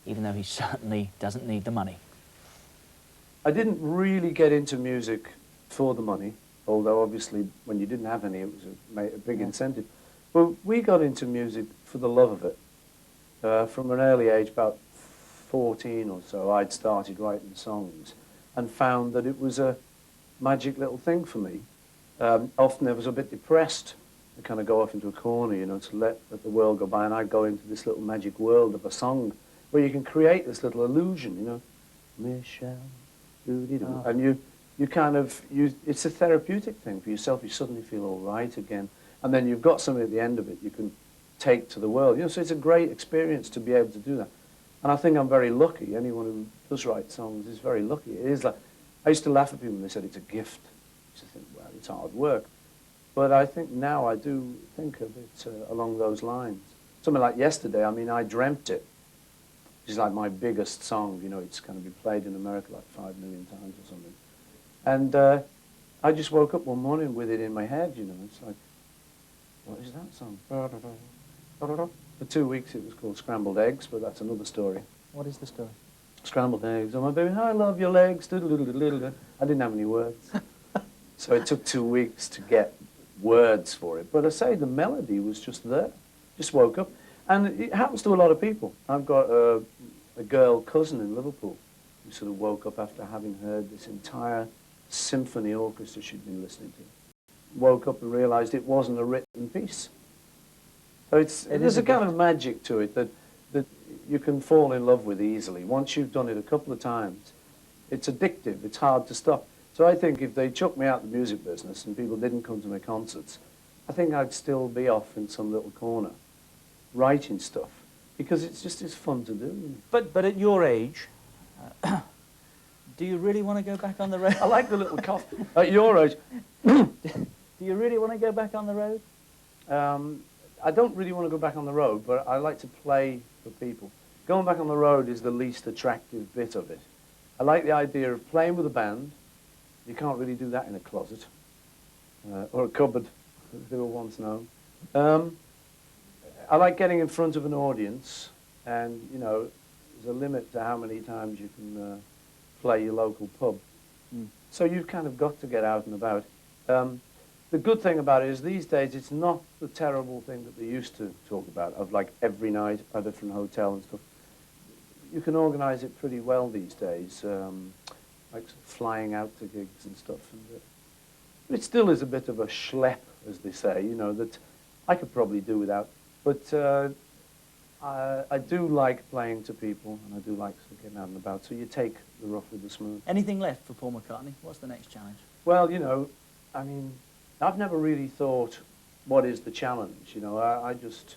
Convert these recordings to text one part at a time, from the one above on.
even though he certainly doesn't need the money. I didn't really get into music for the money, although obviously when you didn't have any, it was a big incentive. But we got into music for the love of it. From an early age, about 14 or so, I'd started writing songs and found that it was a magic little thing for me. Often I was a bit depressed. I'd kind of go off into a corner, you know, to let the world go by, and I'd go into this little magic world of a song where you can create this little illusion, you know. Michelle, doo-dee-doo. And you kind of, it's a therapeutic thing for yourself. You suddenly feel all right again. And then you've got something at the end of it you can take to the world. You know, so it's a great experience to be able to do that. And I think I'm very lucky. Anyone who does write songs is very lucky. It is like, I used to laugh at people when they said it's a gift. I used to think, well, it's hard work. But I think now I do think of it along those lines. Something like Yesterday, I mean, I dreamt it. It's like my biggest song, you know, it's kind of been played in America like 5 million times or something. And I just woke up one morning with it in my head, you know. It's like, what is that song? For 2 weeks it was called Scrambled Eggs, but that's another story. What is the story? Scrambled eggs, oh my baby, I love your legs. I didn't have any words. So it took 2 weeks to get words for it. But I say the melody was just there. Just woke up. And it happens to a lot of people. I've got a girl cousin in Liverpool who sort of woke up after having heard this entire symphony orchestra she'd been listening to. Woke up and realized it wasn't a written piece. So there's a kind of magic to it that you can fall in love with easily. Once you've done it a couple of times, it's addictive, it's hard to stop. So I think if they chucked me out of the music business and people didn't come to my concerts, I think I'd still be off in some little corner writing stuff, because it's fun to do. But at your age, do you really want to go back on the road? I like the little cough. At your age, do you really want to go back on the road? I don't really want to go back on the road, but I like to play for people. Going back on the road is the least attractive bit of it. I like the idea of playing with a band. You can't really do that in a closet or a cupboard, as they were once known. I like getting in front of an audience, and, you know, there's a limit to how many times you can play your local pub. So you've kind of got to get out and about. The good thing about it is these days it's not the terrible thing that they used to talk about, of like every night at a different hotel and stuff. You can organise it pretty well these days, like flying out to gigs and stuff. But it still is a bit of a schlep, as they say, you know, that I could probably do without. But I do like playing to people, and I do like sort of getting out and about, so you take the rough with the smooth. Anything left for Paul McCartney? What's the next challenge? Well, you know, I mean, I've never really thought, what is the challenge? You know, I just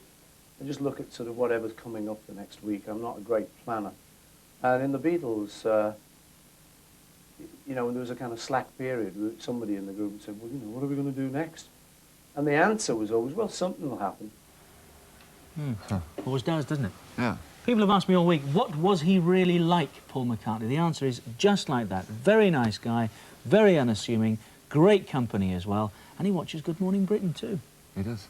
look at sort of whatever's coming up the next week. I'm not a great planner. And in the Beatles, you know, when there was a kind of slack period, somebody in the group said, well, you know, what are we going to do next? And the answer was always, well, something will happen. Always does, doesn't it? Yeah. People have asked me all week, what was he really like, Paul McCartney? The answer is just like that. Very nice guy, very unassuming, great company as well, and he watches Good Morning Britain too. He does.